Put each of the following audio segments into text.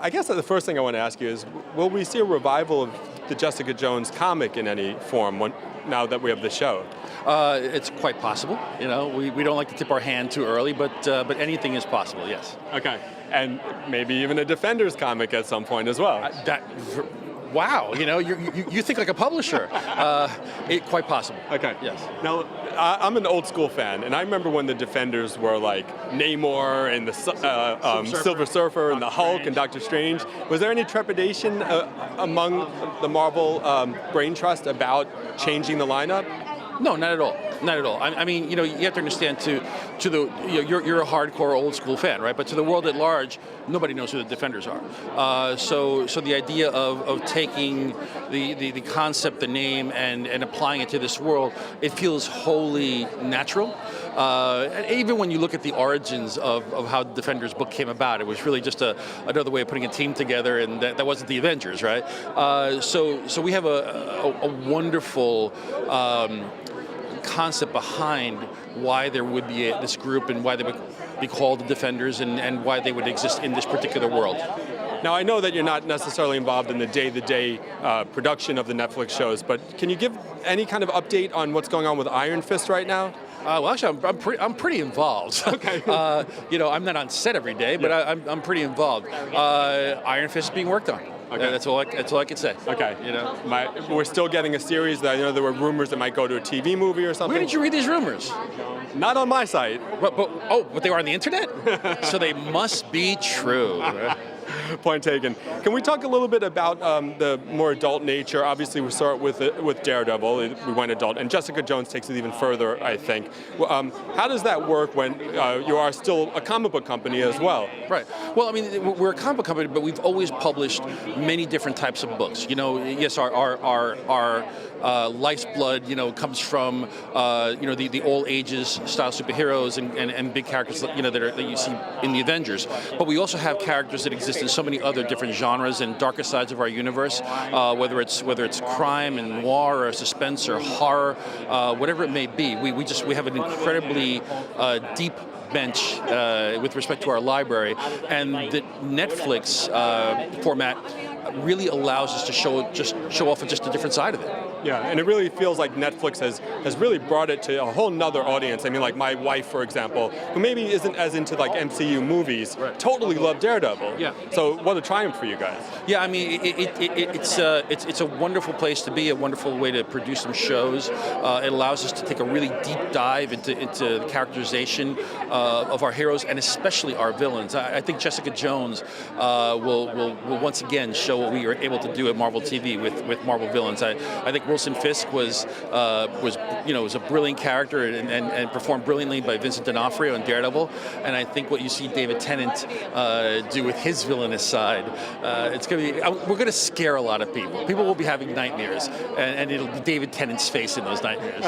I guess the first thing I want to ask you is, will we see a revival of the Jessica Jones comic in any form now that we have the show? It's quite possible. We don't like to tip our hand too early, but anything is possible. Yes. Okay, and maybe even a Defenders comic at some point as well. Wow, you think like a publisher. Quite possible. Okay. Yes. Now, I'm an old school fan, and I remember when the Defenders were like Namor and the Silver Surfer and the Hulk and Doctor Strange. Was there any trepidation among the Marvel brain trust about changing the lineup? No, not at all. Not at all. I mean, you have to understand you're a hardcore old school fan, right? But to the world at large, nobody knows who the Defenders are. So the idea of taking the concept, the name, and applying it to this world, it feels wholly natural. And even when you look at the origins of how the Defenders book came about, it was really just another way of putting a team together, and that wasn't the Avengers, right? So we have a wonderful concept behind why there would be this group and why they would be called the Defenders and why they would exist in this particular world. Now, I know that you're not necessarily involved in the day-to-day production of the Netflix shows, but can you give any kind of update on what's going on with Iron Fist right now? Well, actually, I'm pretty involved. Okay. I'm not on set every day, but I'm pretty involved. Iron Fist is being worked on. Okay. That's all I can say. Okay. We're still getting a series that I know there were rumors that might go to a TV movie or something. Where did you read these rumors? Not on my site. But they were on the internet? So they must be true. Point taken. Can we talk a little bit about the more adult nature? Obviously, we start with Daredevil. We went adult, and Jessica Jones takes it even further, I think. How does that work when you are still a comic book company as well? Right. Well, I mean, we're a comic book company, but we've always published many different types of books. Yes, our life's blood, comes from the all ages style superheroes and big characters that you see in the Avengers. But we also have characters that exist in so many other different genres and darker sides of our universe, whether it's crime and noir or suspense or horror, whatever it may be. We have an incredibly deep bench with respect to our library, and the Netflix format really allows us to show off just a different side of it. Yeah, and it really feels like Netflix has really brought it to a whole nother audience. I mean, like my wife, for example, who maybe isn't as into like MCU movies, totally loved Daredevil. Yeah. So what a triumph for you guys. Yeah, I mean, it's a wonderful place to be, a wonderful way to produce some shows. It allows us to take a really deep dive into the characterization of our heroes and especially our villains. I think Jessica Jones will once again show what we were able to do at Marvel TV with Marvel villains. I think Wilson Fisk was a brilliant character and performed brilliantly by Vincent D'Onofrio in Daredevil. And I think what you see David Tennant do with his villainous side, we're going to scare a lot of people. People will be having nightmares, and it'll be David Tennant's face in those nightmares.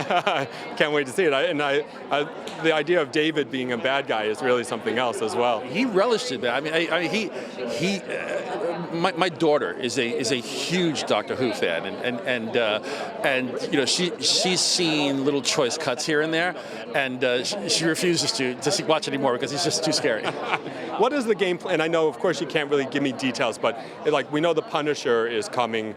Can't wait to see it. The idea of David being a bad guy is really something else as well. He relished it. I mean, my daughter is a huge Doctor Who fan, and she's seen little choice cuts here and there, and she refuses to watch anymore because it's just too scary. What is the game plan? I know, of course, you can't really give me details, but we know the Punisher is coming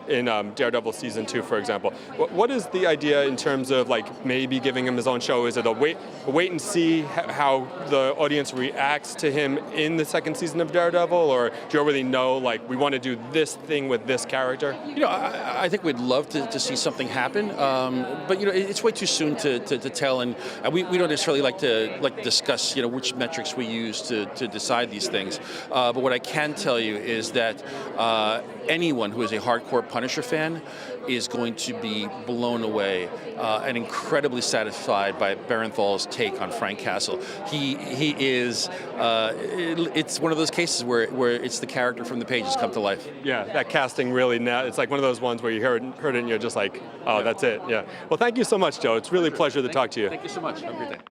in Daredevil season 2, for example. What is the idea in terms of maybe giving him his own show? Is it a wait and see how the audience reacts to him in the second season of Daredevil, or do you already know we want to do this thing with this character? I think we'd love to see something happen, but it's way too soon to tell, and we don't necessarily like to discuss which metrics we use to decide these things. But what I can tell you is that anyone who is a hardcore Punisher fan is going to be blown away and incredibly satisfied by Barenthal's take on Frank Castle. He is. It's one of those cases where it's the character from the pages come to life. Yeah, that casting really now. It's like one of those ones where you heard it and you're just like, oh, yeah. That's it. Yeah. Well, thank you so much, Joe. It's really a pleasure to talk to you. Thank you so much. Have a great day.